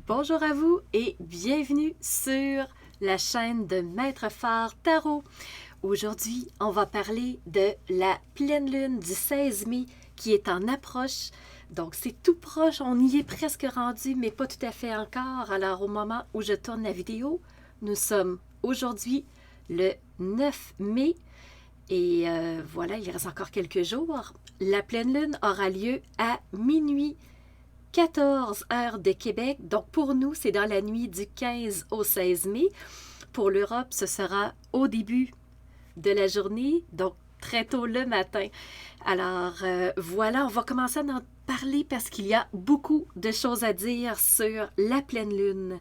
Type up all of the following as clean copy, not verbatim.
Bonjour à vous et bienvenue sur la chaîne de Maître Phare Tarot. Aujourd'hui, on va parler de la pleine lune du 16 mai qui est en approche. Donc, c'est tout proche, on y est presque rendu, mais pas tout à fait encore. Alors, au moment où je tourne la vidéo, nous sommes aujourd'hui le 9 mai. Et voilà, il reste encore quelques jours. La pleine lune aura lieu à minuit 14 heures de Québec. Donc, pour nous, c'est dans la nuit du 15 au 16 mai. Pour l'Europe, ce sera au début de la journée, donc très tôt le matin. Alors, voilà, on va commencer à en parler parce qu'il y a beaucoup de choses à dire sur la pleine lune.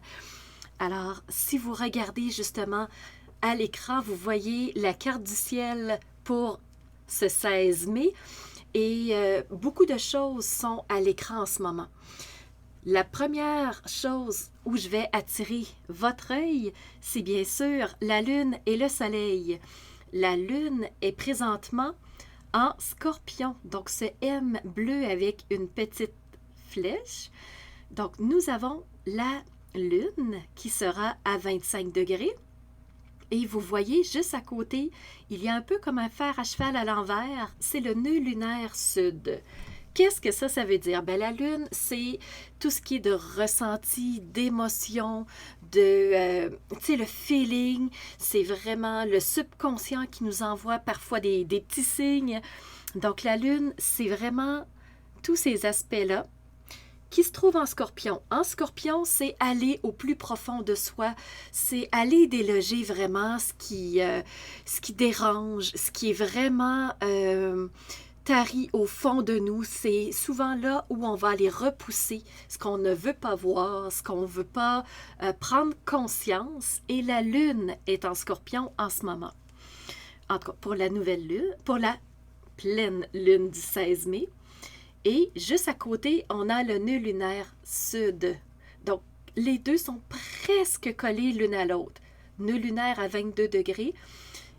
Alors, si vous regardez justement à l'écran, vous voyez la carte du ciel pour ce 16 mai. Et beaucoup de choses sont à l'écran en ce moment. La première chose où je vais attirer votre œil, c'est bien sûr la Lune et le Soleil. La Lune est présentement en Scorpion, donc ce M bleu avec une petite flèche. Donc nous avons la Lune qui sera à 25 degrés. Et vous voyez, juste à côté, il y a un peu comme un fer à cheval à l'envers, c'est le nœud lunaire sud. Qu'est-ce que ça veut dire? Ben, la Lune, c'est tout ce qui est de ressenti, d'émotion, tu sais, le feeling. C'est vraiment le subconscient qui nous envoie parfois des petits signes. Donc, la Lune, c'est vraiment tous ces aspects-là qui se trouve en Scorpion. En Scorpion, c'est aller au plus profond de soi, c'est aller déloger vraiment ce qui dérange, ce qui est vraiment tari au fond de nous. C'est souvent là où on va aller repousser ce qu'on ne veut pas voir, ce qu'on ne veut pas prendre conscience. Et la Lune est en Scorpion en ce moment. En tout cas, pour la nouvelle lune, pour la pleine lune du 16 mai. Et juste à côté, on a le nœud lunaire sud. Donc, les deux sont presque collés l'une à l'autre. Nœud lunaire à 22 degrés.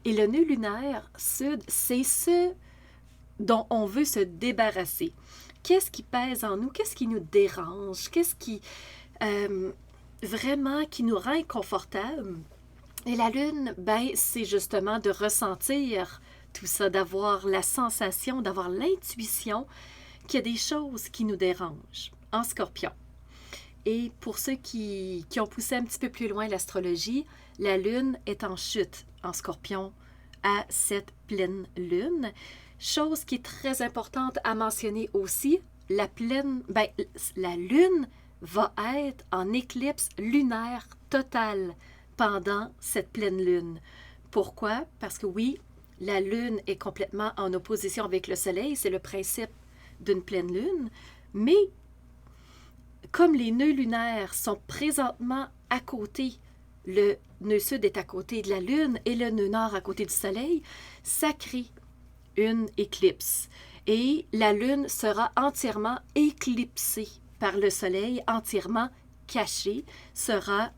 Et le nœud lunaire sud, c'est ce dont on veut se débarrasser. Qu'est-ce qui pèse en nous? Qu'est-ce qui nous dérange? Qu'est-ce qui vraiment qui nous rend inconfortable? Et la lune, ben, c'est justement de ressentir tout ça, d'avoir la sensation, d'avoir l'intuition qu'il y a des choses qui nous dérangent en Scorpion. Et pour ceux qui ont poussé un petit peu plus loin l'astrologie, la Lune est en chute en Scorpion à cette pleine Lune. Chose qui est très importante à mentionner aussi, la Lune va être en éclipse lunaire totale pendant cette pleine Lune. Pourquoi? Parce que oui, la Lune est complètement en opposition avec le Soleil, c'est le principe d'une pleine lune, mais comme les nœuds lunaires sont présentement à côté, le nœud sud est à côté de la lune et le nœud nord à côté du soleil, ça crée une éclipse. Et la lune sera entièrement éclipsée par le soleil, entièrement cachée, sera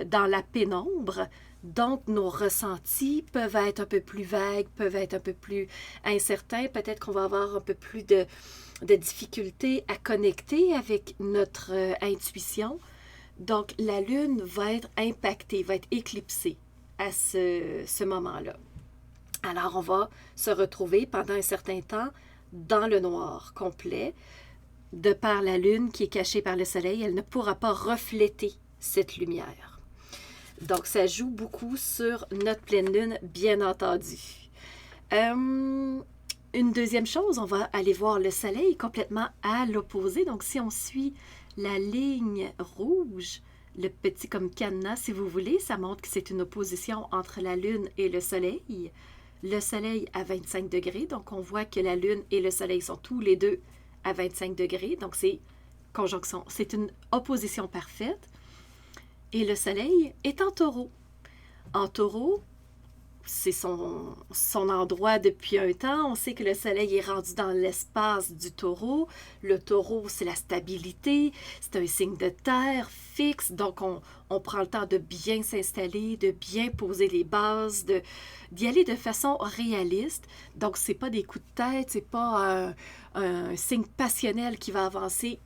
dans la pénombre. Donc, nos ressentis peuvent être un peu plus vagues, peuvent être un peu plus incertains. Peut-être qu'on va avoir un peu plus de difficultés à connecter avec notre intuition. Donc, la Lune va être impactée, va être éclipsée à ce moment-là. Alors, on va se retrouver pendant un certain temps dans le noir complet. De par la Lune qui est cachée par le Soleil, elle ne pourra pas refléter cette lumière. Donc, ça joue beaucoup sur notre pleine lune, bien entendu. Une deuxième chose, on va aller voir le soleil complètement à l'opposé. Donc, si on suit la ligne rouge, le petit comme cadenas, si vous voulez, ça montre que c'est une opposition entre la lune et le soleil. Le soleil à 25 degrés, donc on voit que la lune et le soleil sont tous les deux à 25 degrés. Donc, c'est conjonction, c'est une opposition parfaite. Et le soleil est en taureau. En taureau, c'est son endroit depuis un temps. On sait que le soleil est rendu dans l'espace du taureau. Le taureau, c'est la stabilité. C'est un signe de terre fixe. Donc, on prend le temps de bien s'installer, de bien poser les bases, d'y aller de façon réaliste. Donc, c'est pas des coups de tête, c'est pas un signe passionnel qui va avancer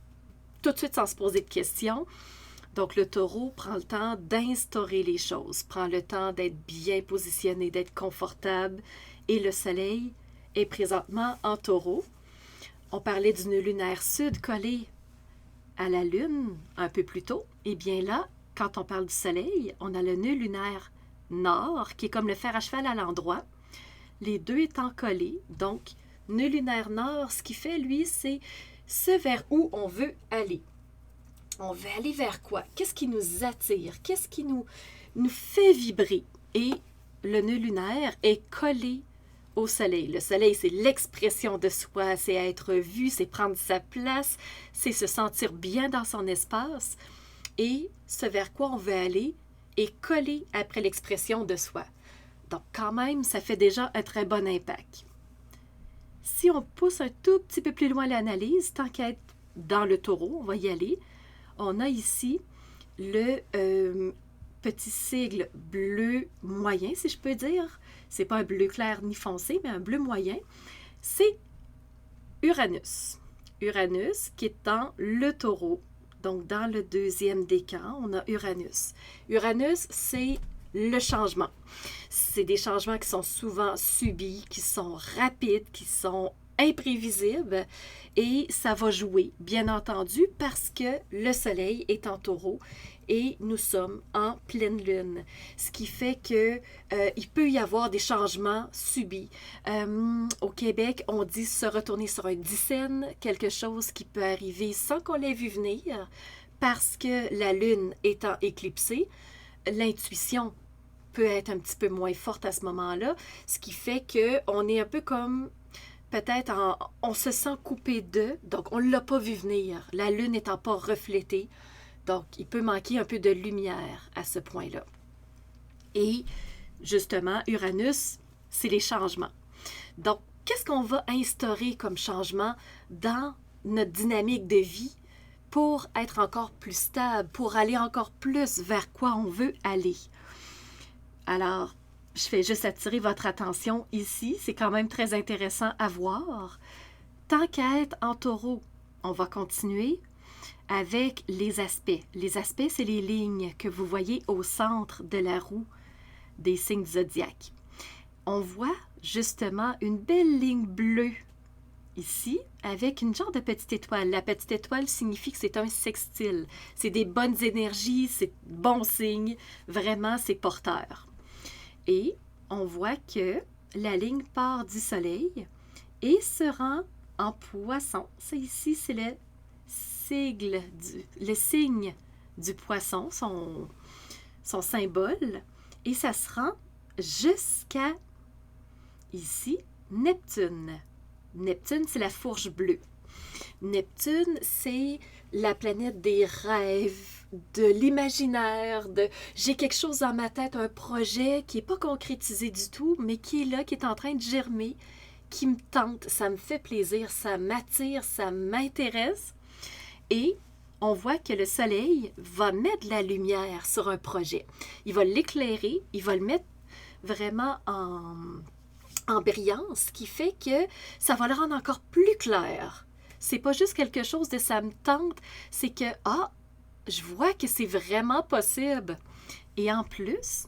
tout de suite sans se poser de questions. Donc, le taureau prend le temps d'instaurer les choses, prend le temps d'être bien positionné, d'être confortable. Et le soleil est présentement en taureau. On parlait du nœud lunaire sud collé à la lune un peu plus tôt. Et bien là, quand on parle du soleil, on a le nœud lunaire nord qui est comme le fer à cheval à l'endroit. Les deux étant collés, donc nœud lunaire nord, ce qui fait, lui, c'est ce vers où on veut aller. On veut aller vers quoi? Qu'est-ce qui nous attire? Qu'est-ce qui nous fait vibrer? Et le nœud lunaire est collé au soleil. Le soleil, c'est l'expression de soi, c'est être vu, c'est prendre sa place, c'est se sentir bien dans son espace. Et ce vers quoi on veut aller est collé après l'expression de soi. Donc, quand même, ça fait déjà un très bon impact. Si on pousse un tout petit peu plus loin l'analyse, tant qu'à être dans le taureau, on va y aller. On a ici le petit sigle bleu moyen, si je peux dire. C'est pas un bleu clair ni foncé, mais un bleu moyen. C'est Uranus. Uranus qui est dans le taureau. Donc, dans le deuxième décan, on a Uranus. Uranus, c'est le changement. C'est des changements qui sont souvent subis, qui sont rapides, qui sont imprévisibles et ça va jouer, bien entendu, parce que le soleil est en taureau et nous sommes en pleine lune. Ce qui fait que il peut y avoir des changements subis. Au Québec, on dit se retourner sur un dixaine, quelque chose qui peut arriver sans qu'on l'ait vu venir, parce que la lune étant éclipsée, l'intuition peut être un petit peu moins forte à ce moment-là, ce qui fait qu'on est un peu comme peut-être on se sent coupé d'eux, donc on ne l'a pas vu venir. La lune n'étant pas reflétée, donc il peut manquer un peu de lumière à ce point-là. Et justement, Uranus, c'est les changements. Donc, qu'est-ce qu'on va instaurer comme changement dans notre dynamique de vie pour être encore plus stable, pour aller encore plus vers quoi on veut aller? Alors, je fais juste attirer votre attention ici. C'est quand même très intéressant à voir. Tant qu'à être en taureau, on va continuer avec les aspects. Les aspects, c'est les lignes que vous voyez au centre de la roue des signes du zodiaque. On voit justement une belle ligne bleue ici avec une genre de petite étoile. La petite étoile signifie que c'est un sextile. C'est des bonnes énergies, c'est bon signe. Vraiment, c'est porteur. Et on voit que la ligne part du soleil et se rend en poisson. Ça ici, c'est le signe du poisson, son symbole. Et ça se rend jusqu'à, ici, Neptune. Neptune, c'est la fourche bleue. Neptune, c'est la planète des rêves, de l'imaginaire, j'ai quelque chose dans ma tête, un projet qui n'est pas concrétisé du tout, mais qui est là, qui est en train de germer, qui me tente, ça me fait plaisir, ça m'attire, ça m'intéresse. Et on voit que le soleil va mettre de la lumière sur un projet. Il va l'éclairer, il va le mettre vraiment en brillance, ce qui fait que ça va le rendre encore plus clair. C'est pas juste quelque chose de ça me tente, c'est que, je vois que c'est vraiment possible. Et en plus,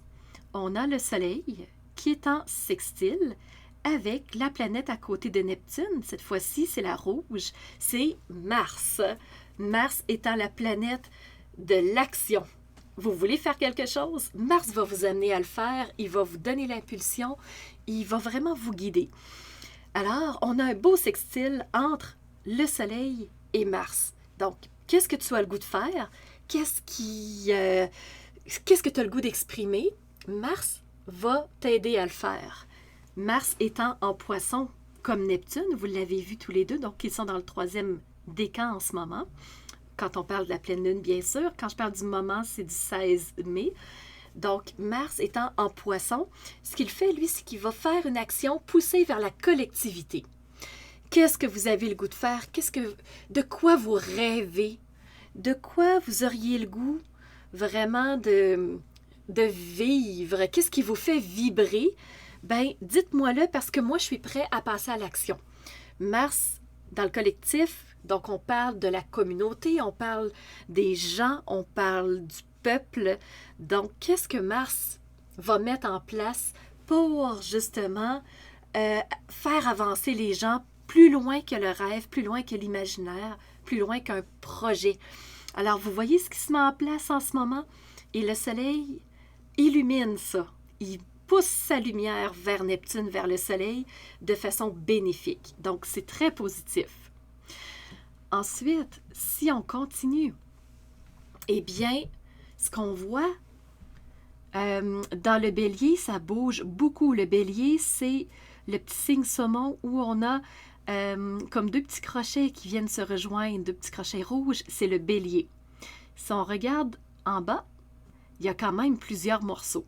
on a le soleil qui est en sextile avec la planète à côté de Neptune. Cette fois-ci, c'est la rouge, c'est Mars. Mars étant la planète de l'action. Vous voulez faire quelque chose? Mars va vous amener à le faire, il va vous donner l'impulsion, il va vraiment vous guider. Alors, on a un beau sextile entre le soleil et Mars. Donc, qu'est-ce que tu as le goût de faire? Qu'est-ce que tu as le goût d'exprimer? Mars va t'aider à le faire. Mars étant en poisson comme Neptune, vous l'avez vu tous les deux, donc ils sont dans le 3e décan en ce moment. Quand on parle de la pleine lune, bien sûr. Quand je parle du moment, c'est du 16 mai. Donc, Mars étant en poisson, ce qu'il fait, lui, c'est qu'il va faire une action poussée vers la collectivité. Qu'est-ce que vous avez le goût de faire? De quoi vous rêvez? De quoi vous auriez le goût vraiment de vivre? Qu'est-ce qui vous fait vibrer? Bien, dites-moi-le parce que moi, je suis prêt à passer à l'action. Mars, dans le collectif, Donc, on parle de la communauté, on parle des gens, on parle du peuple. Donc, qu'est-ce que Mars va mettre en place pour justement faire avancer les gens plus loin que le rêve, plus loin que l'imaginaire, plus loin qu'un projet. Alors, vous voyez ce qui se met en place en ce moment? Et le Soleil illumine ça. Il pousse sa lumière vers Neptune, vers le Soleil, de façon bénéfique. Donc, c'est très positif. Ensuite, si on continue, eh bien, ce qu'on voit dans le Bélier, ça bouge beaucoup. Le Bélier, c'est le petit signe saumon où on a comme deux petits crochets qui viennent se rejoindre, deux petits crochets rouges, c'est le Bélier. Si on regarde en bas, il y a quand même plusieurs morceaux.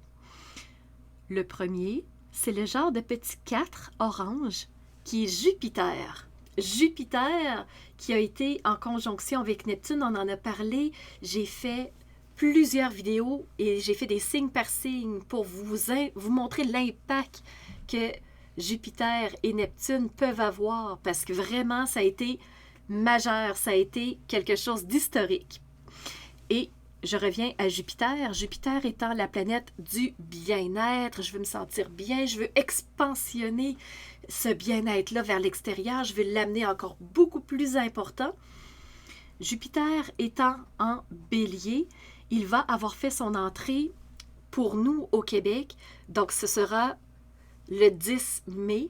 Le premier, c'est le genre de petit 4 orange qui est Jupiter. Jupiter qui a été en conjonction avec Neptune, on en a parlé. J'ai fait plusieurs vidéos et j'ai fait des signes par signe pour vous montrer l'impact que Jupiter et Neptune peuvent avoir parce que vraiment, ça a été majeur, ça a été quelque chose d'historique. Et je reviens à Jupiter. Jupiter étant la planète du bien-être. Je veux me sentir bien, je veux expansionner ce bien-être-là vers l'extérieur. Je veux l'amener encore beaucoup plus important. Jupiter étant en Bélier, il va avoir fait son entrée pour nous au Québec. Donc, ce sera le 10 mai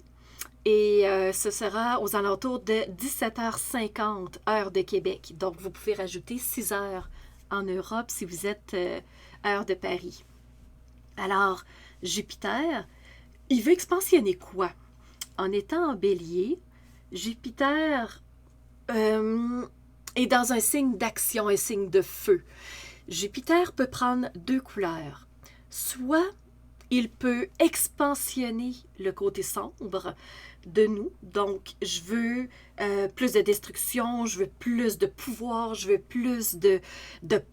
et ce sera aux alentours de 17h50 heure de Québec. Donc, vous pouvez rajouter 6 heures en Europe si vous êtes heure de Paris. Alors, Jupiter, il veut expansionner quoi? En étant en Bélier, Jupiter est dans un signe d'action, un signe de feu. Jupiter peut prendre deux couleurs. Soit il peut expansionner le côté sombre de nous. Donc, je veux plus de destruction, je veux plus de pouvoir, je veux plus de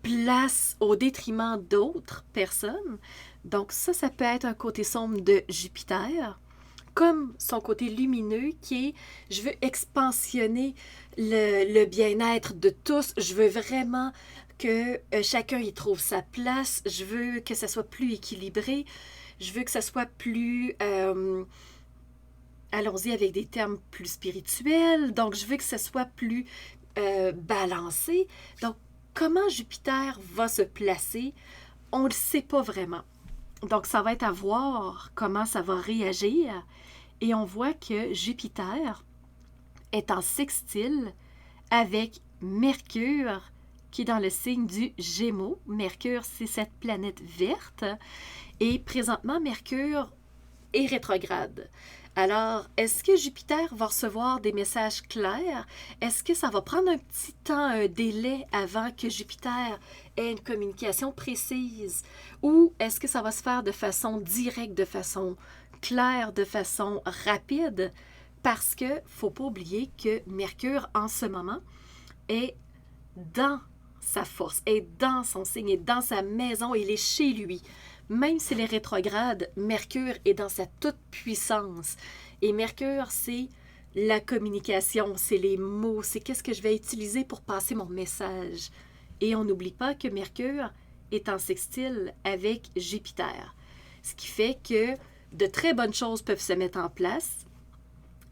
place au détriment d'autres personnes. Donc, ça peut être un côté sombre de Jupiter, comme son côté lumineux qui est, je veux expansionner le bien-être de tous, je veux vraiment que chacun y trouve sa place, je veux que ça soit plus équilibré, je veux que ça soit plus... allons-y avec des termes plus spirituels. Donc, je veux que ce soit plus balancé. Donc, comment Jupiter va se placer, on ne le sait pas vraiment. Donc, ça va être à voir comment ça va réagir. Et on voit que Jupiter est en sextile avec Mercure, qui est dans le signe du Gémeaux. Mercure, c'est cette planète verte. Et présentement, Mercure est rétrograde. Alors, est-ce que Jupiter va recevoir des messages clairs? Est-ce que ça va prendre un petit temps, un délai avant que Jupiter ait une communication précise? Ou est-ce que ça va se faire de façon directe, de façon claire, de façon rapide? Parce que, ne faut pas oublier que Mercure, en ce moment, est dans sa force, est dans son signe, est dans sa maison, il est chez lui. Même s'il est rétrograde, Mercure est dans sa toute-puissance. Et Mercure, c'est la communication, c'est les mots, c'est qu'est-ce que je vais utiliser pour passer mon message. Et on n'oublie pas que Mercure est en sextile avec Jupiter. Ce qui fait que de très bonnes choses peuvent se mettre en place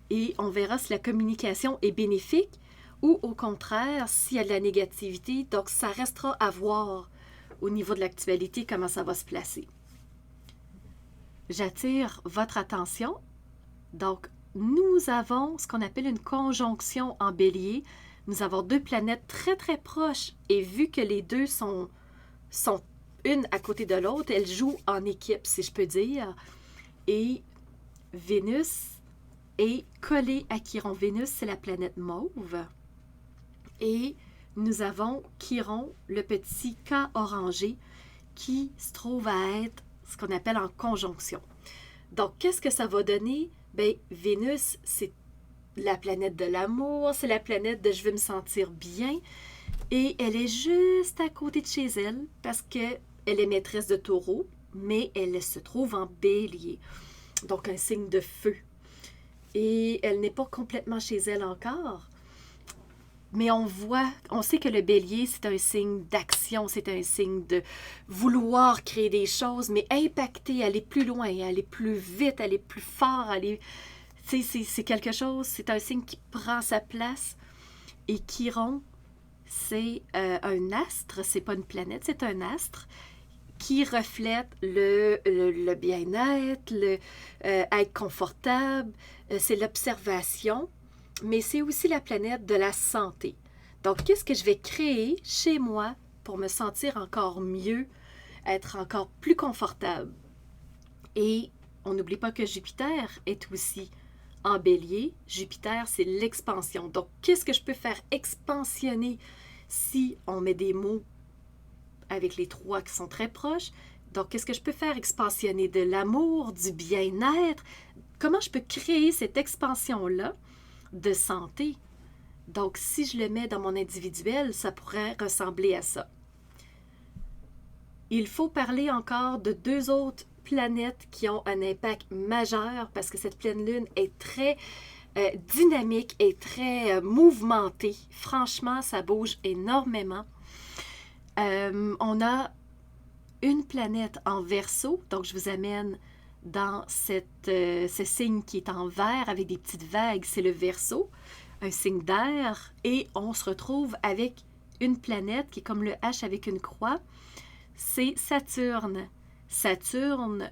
et on verra si la communication est bénéfique ou au contraire, s'il y a de la négativité. Donc, ça restera à voir au niveau de l'actualité, comment ça va se placer. J'attire votre attention. Donc, nous avons ce qu'on appelle une conjonction en Bélier. Nous avons deux planètes très, très proches. Et vu que les deux sont une à côté de l'autre, elles jouent en équipe, si je peux dire. Et Vénus est collée à Chiron. Vénus, c'est la planète mauve. Et nous avons Chiron, le petit K orangé, qui se trouve à être ce qu'on appelle en conjonction. Donc, qu'est-ce que ça va donner? Bien, Vénus, c'est la planète de l'amour, c'est la planète de je veux me sentir bien. Et elle est juste à côté de chez elle parce qu'elle est maîtresse de Taureau, mais elle se trouve en Bélier. Donc, un signe de feu. Et elle n'est pas complètement chez elle encore. Mais on sait que le bélier, c'est un signe d'action, c'est un signe de vouloir créer des choses, mais impacter, aller plus loin, aller plus vite, aller plus fort, c'est quelque chose, c'est un signe qui prend sa place. Et Chiron, c'est un astre, c'est pas une planète, c'est un astre qui reflète le bien-être, être confortable, c'est l'observation, mais c'est aussi la planète de la santé. Donc, qu'est-ce que je vais créer chez moi pour me sentir encore mieux, être encore plus confortable? Et on n'oublie pas que Jupiter est aussi en bélier. Jupiter, c'est l'expansion. Donc, qu'est-ce que je peux faire expansionner si on met des mots avec les trois qui sont très proches? Donc, qu'est-ce que je peux faire expansionner? De l'amour, du bien-être. Comment je peux créer cette expansion-là de santé? Donc, si je le mets dans mon individuel, ça pourrait ressembler à ça. Il faut parler encore de deux autres planètes qui ont un impact majeur parce que cette pleine lune est très dynamique et très mouvementée. Franchement, ça bouge énormément. On a une planète en Verseau, donc je vous amène dans ce signe qui est en vert avec des petites vagues, c'est le Verseau, un signe d'air, et on se retrouve avec une planète qui est comme le H avec une croix, c'est Saturne. Saturne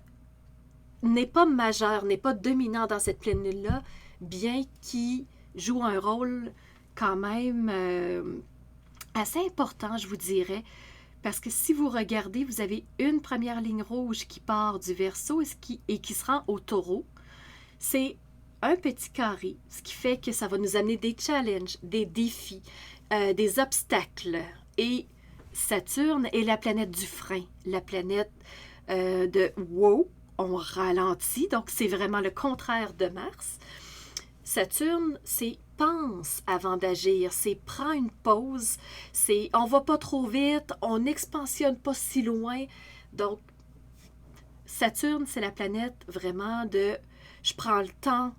n'est pas majeur, n'est pas dominant dans cette pleine lune-là, bien qu'il joue un rôle quand même assez important, je vous dirais, parce que si vous regardez, vous avez une première ligne rouge qui part du Verseau et qui se rend au Taureau. C'est un petit carré, ce qui fait que ça va nous amener des challenges, des défis, des obstacles. Et Saturne est la planète du frein, la planète de « wow », on ralentit, donc c'est vraiment le contraire de Mars. Saturne, c'est pense avant d'agir, c'est prends une pause, c'est on va pas trop vite, on n'expansionne pas si loin. Donc, Saturne, c'est la planète vraiment de je prends le temps,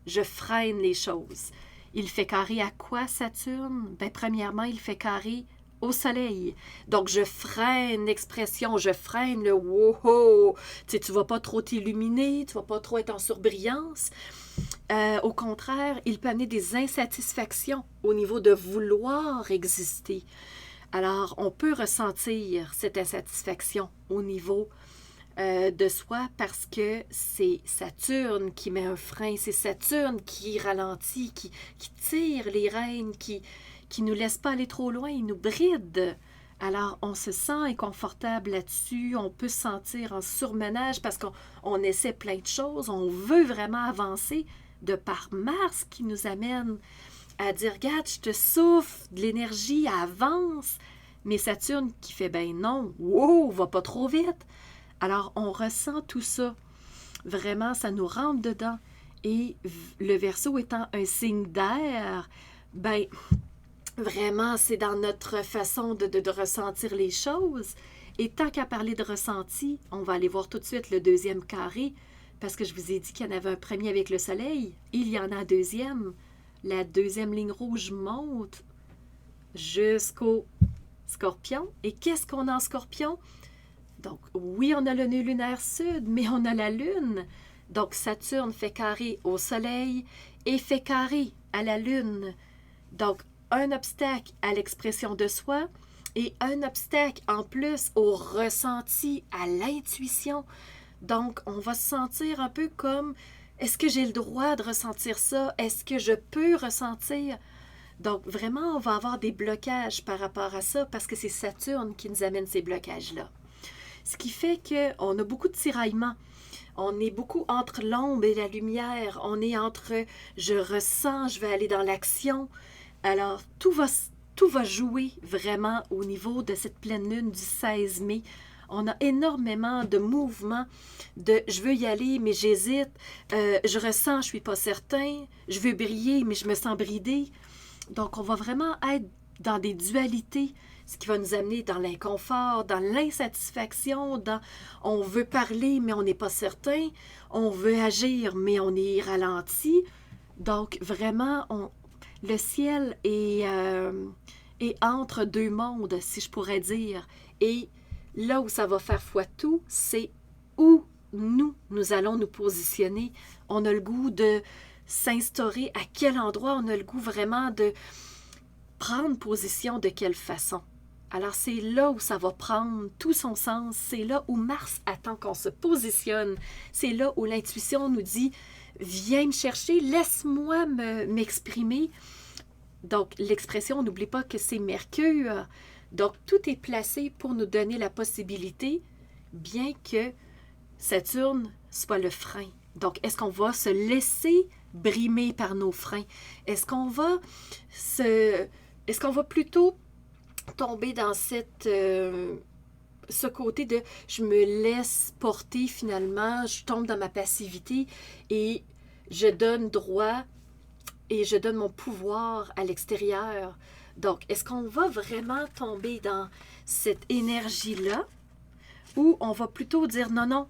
je freine les choses. Il fait carré à quoi, Saturne? Bien, premièrement, il fait carré au soleil. Donc, je freine l'expression, je freine le wow-ho. Tu sais, tu vas pas trop t'illuminer, tu vas pas trop être en surbrillance. Au contraire, il peut amener des insatisfactions au niveau de vouloir exister. Alors, on peut ressentir cette insatisfaction au niveau de soi parce que c'est Saturne qui met un frein, c'est Saturne qui ralentit, qui tire les rênes, qui nous laisse pas aller trop loin, il nous bride. Alors, on se sent inconfortable là-dessus, on peut se sentir en surmenage parce qu'on essaie plein de choses, on veut vraiment avancer de par Mars qui nous amène à dire, regarde, je te souffle de l'énergie, avance. Mais Saturne qui fait, ben non, wow, va pas trop vite. Alors, on ressent tout ça. Vraiment, ça nous rentre dedans. Et le Verseau étant un signe d'air, ben vraiment, c'est dans notre façon de ressentir les choses. Et tant qu'à parler de ressenti, on va aller voir tout de suite le deuxième carré, parce que je vous ai dit qu'il y en avait un premier avec le soleil. Il y en a un deuxième. La deuxième ligne rouge monte jusqu'au Scorpion. Et qu'est-ce qu'on a en Scorpion? Donc, oui, on a le nœud lunaire sud, mais on a la Lune. Donc, Saturne fait carré au soleil et fait carré à la Lune. Donc, un obstacle à l'expression de soi et un obstacle en plus au ressenti, à l'intuition. Donc, on va se sentir un peu comme, est-ce que j'ai le droit de ressentir ça? Est-ce que je peux ressentir? Donc, vraiment, on va avoir des blocages par rapport à ça parce que c'est Saturne qui nous amène ces blocages-là. Ce qui fait qu'on a beaucoup de tiraillements. On est beaucoup entre l'ombre et la lumière. On est entre je ressens, je vais aller dans l'action. Alors, tout va jouer vraiment au niveau de cette pleine lune du 16 mai. On a énormément de mouvements, de je veux y aller, mais j'hésite. Je ressens, je ne suis pas certain. Je veux briller, mais je me sens bridée. Donc, on va vraiment être dans des dualités, ce qui va nous amener dans l'inconfort, dans l'insatisfaction, dans on veut parler, mais on n'est pas certain. On veut agir, mais on est ralenti. Donc, vraiment, Le ciel est entre deux mondes, si je pourrais dire. Et là où ça va faire foi tout, c'est où nous allons nous positionner. On a le goût de s'instaurer à quel endroit, on a le goût vraiment de prendre position de quelle façon. Alors c'est là où ça va prendre tout son sens, c'est là où Mars attend qu'on se positionne, c'est là où l'intuition nous dit « Viens me chercher, laisse-moi m'exprimer ». Donc l'expression, n'oublie pas que c'est Mercure, donc tout est placé pour nous donner la possibilité, bien que Saturne soit le frein. Donc est-ce qu'on va se laisser brimer par nos freins? Est-ce qu'on va plutôt tomber dans ce côté de je me laisse porter finalement, je tombe dans ma passivité et je donne droit et je donne mon pouvoir à l'extérieur. Donc, est-ce qu'on va vraiment tomber dans cette énergie-là ou on va plutôt dire non, non,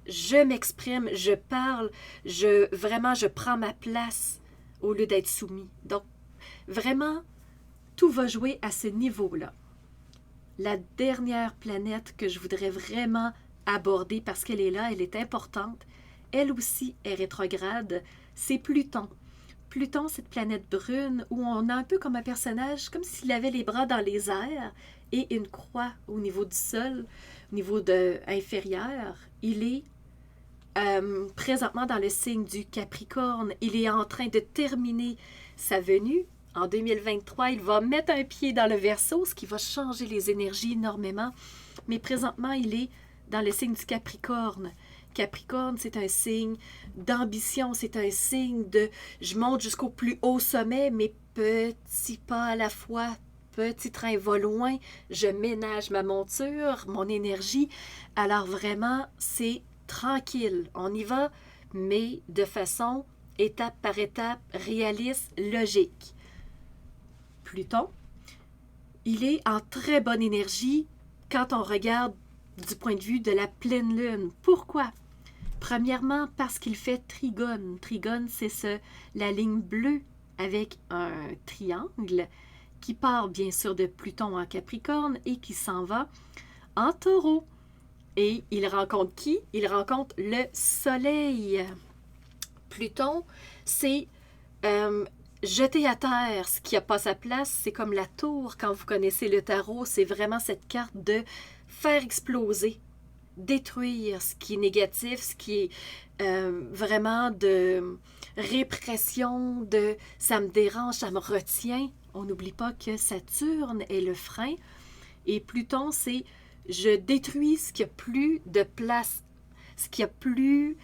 je m'exprime, je parle, je prends ma place au lieu d'être soumis. Donc, vraiment, tout va jouer à ce niveau-là. La dernière planète que je voudrais vraiment aborder parce qu'elle est là, elle est importante, elle aussi est rétrograde, c'est Pluton. Pluton, cette planète brune où on a un peu comme un personnage, comme s'il avait les bras dans les airs et une croix au niveau du sol, au niveau inférieur. Il est présentement dans le signe du Capricorne. Il est en train de terminer sa venue. En 2023, il va mettre un pied dans le Verseau, ce qui va changer les énergies énormément. Mais présentement, il est dans le signe du Capricorne. Capricorne, c'est un signe d'ambition, c'est un signe de je monte jusqu'au plus haut sommet, mais petit pas à la fois, petit train va loin, je ménage ma monture, mon énergie. Alors vraiment, c'est tranquille, on y va, mais de façon étape par étape, réaliste, logique. Pluton, il est en très bonne énergie quand on regarde du point de vue de la pleine lune. Pourquoi? Premièrement, parce qu'il fait trigone. Trigone, c'est la ligne bleue avec un triangle qui part bien sûr de Pluton en Capricorne et qui s'en va en Taureau. Et il rencontre qui? Il rencontre le Soleil. Pluton, c'est jeter à terre ce qui n'a pas sa place. C'est comme la tour, quand vous connaissez le tarot, c'est vraiment cette carte de faire exploser, détruire ce qui est négatif, ce qui est vraiment de répression, de ça me dérange, ça me retient. On n'oublie pas que Saturne est le frein et Pluton, c'est je détruis ce qui n'a plus de place, ce qui n'a plus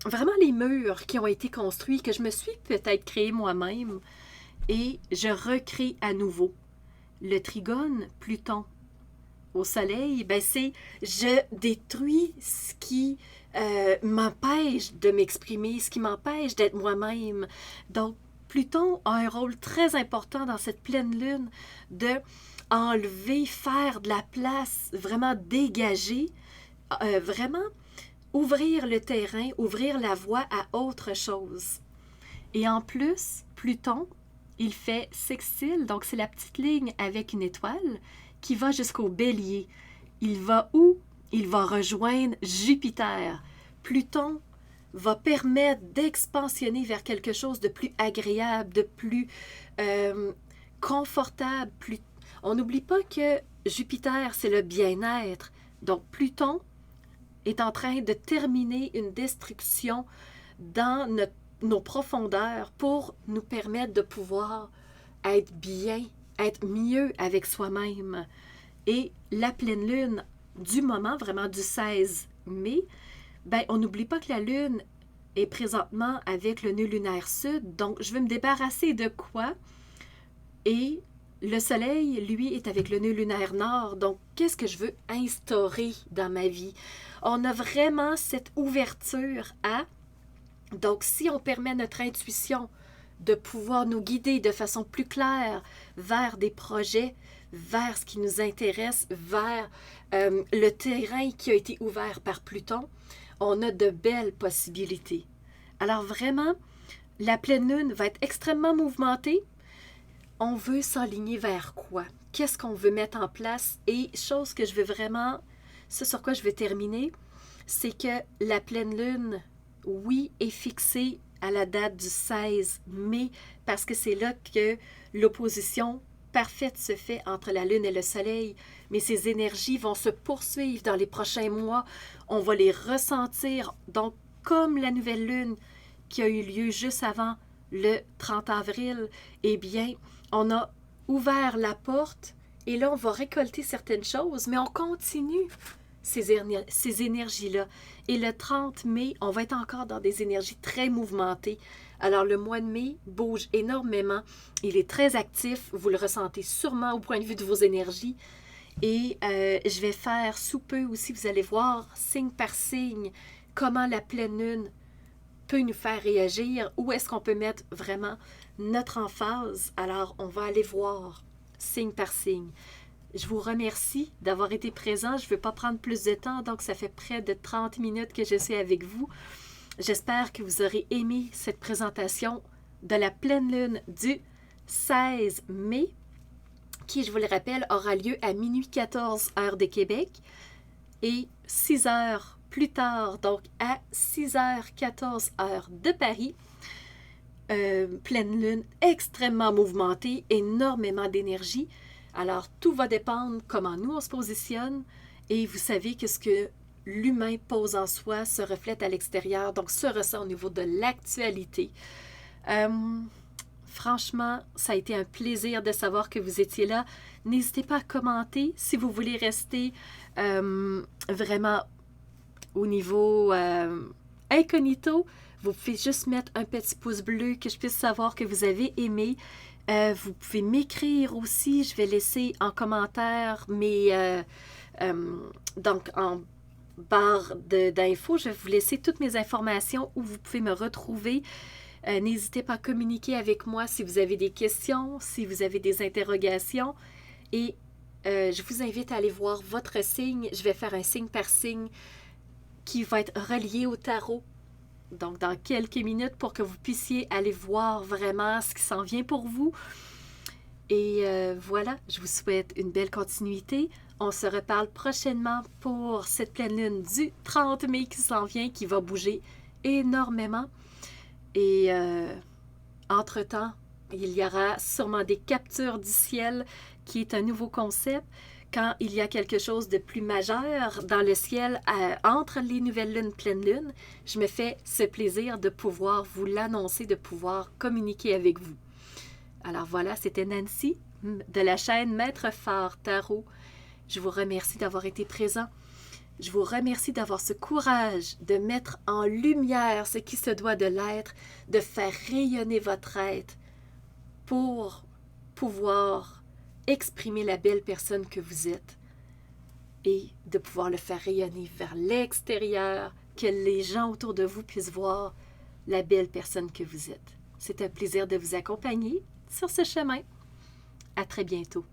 vraiment les murs qui ont été construits, que je me suis peut-être créé moi-même et je recrée à nouveau. Le trigone, Pluton, au soleil, ben c'est je détruis ce qui m'empêche de m'exprimer, ce qui m'empêche d'être moi-même. Donc, Pluton a un rôle très important dans cette pleine lune de enlever, faire de la place, vraiment dégager, vraiment ouvrir le terrain, ouvrir la voie à autre chose. Et en plus, Pluton, il fait sextile, donc c'est la petite ligne avec une étoile qui va jusqu'au Bélier. Il va où? Il va rejoindre Jupiter. Pluton va permettre d'expansionner vers quelque chose de plus agréable, de plus confortable. On n'oublie pas que Jupiter, c'est le bien-être. Donc, Pluton est en train de terminer une destruction dans nos profondeurs pour nous permettre de pouvoir être bien, être mieux avec soi-même. Et la pleine lune du moment, vraiment du 16 mai, ben, on n'oublie pas que la lune est présentement avec le nœud lunaire sud. Donc, je veux me débarrasser de quoi? Et le soleil, lui, est avec le nœud lunaire nord. Donc, qu'est-ce que je veux instaurer dans ma vie? On a vraiment cette ouverture à... Donc, si on permet à notre intuition de pouvoir nous guider de façon plus claire vers des projets, vers ce qui nous intéresse, vers le terrain qui a été ouvert par Pluton, on a de belles possibilités. Alors vraiment, la pleine lune va être extrêmement mouvementée. On veut s'aligner vers quoi? Qu'est-ce qu'on veut mettre en place? Et chose que je veux vraiment, ce sur quoi je veux terminer, c'est que la pleine lune, oui, est fixée à la date du 16 mai, parce que c'est là que l'opposition parfaite se fait entre la lune et le soleil. Mais ces énergies vont se poursuivre dans les prochains mois. On va les ressentir. Donc, comme la nouvelle lune qui a eu lieu juste avant le 30 avril, eh bien, on a ouvert la porte et là, on va récolter certaines choses, mais on continue ces énergies-là. Et le 30 mai, on va être encore dans des énergies très mouvementées. Alors, le mois de mai bouge énormément. Il est très actif. Vous le ressentez sûrement au point de vue de vos énergies. Et je vais faire sous peu aussi, vous allez voir, signe par signe, comment la pleine lune peut nous faire réagir, où est-ce qu'on peut mettre vraiment notre emphase. Alors, on va aller voir signe par signe. Je vous remercie d'avoir été présent. Je ne veux pas prendre plus de temps, donc ça fait près de 30 minutes que je suis avec vous. J'espère que vous aurez aimé cette présentation de la pleine lune du 16 mai, qui, je vous le rappelle, aura lieu à minuit 14 heure de Québec et 6 heures plus tard, donc à 6h14 heure de Paris. Pleine lune extrêmement mouvementée, énormément d'énergie. Alors, tout va dépendre comment nous, on se positionne. Et vous savez que ce que l'humain pose en soi se reflète à l'extérieur, donc se ressent au niveau de l'actualité. Franchement, ça a été un plaisir de savoir que vous étiez là. N'hésitez pas à commenter si vous voulez rester vraiment au niveau incognito. Vous pouvez juste mettre un petit pouce bleu que je puisse savoir que vous avez aimé. Vous pouvez m'écrire aussi. Je vais laisser en commentaire donc en barre d'infos, je vais vous laisser toutes mes informations où vous pouvez me retrouver. N'hésitez pas à communiquer avec moi si vous avez des questions, si vous avez des interrogations. Et je vous invite à aller voir votre signe. Je vais faire un signe par signe qui va être relié au tarot. Donc, dans quelques minutes pour que vous puissiez aller voir vraiment ce qui s'en vient pour vous. Et voilà, je vous souhaite une belle continuité. On se reparle prochainement pour cette pleine lune du 30 mai qui s'en vient, qui va bouger énormément. Et entre-temps, il y aura sûrement des captures du ciel, qui est un nouveau concept. Quand il y a quelque chose de plus majeur dans le ciel, entre les nouvelles lunes, pleine lune, je me fais ce plaisir de pouvoir vous l'annoncer, de pouvoir communiquer avec vous. Alors voilà, c'était Nancy de la chaîne Maître Phare Tarot. Je vous remercie d'avoir été présent. Je vous remercie d'avoir ce courage de mettre en lumière ce qui se doit de l'être, de faire rayonner votre être pour pouvoir exprimer la belle personne que vous êtes et de pouvoir le faire rayonner vers l'extérieur, que les gens autour de vous puissent voir la belle personne que vous êtes. C'est un plaisir de vous accompagner sur ce chemin. À très bientôt.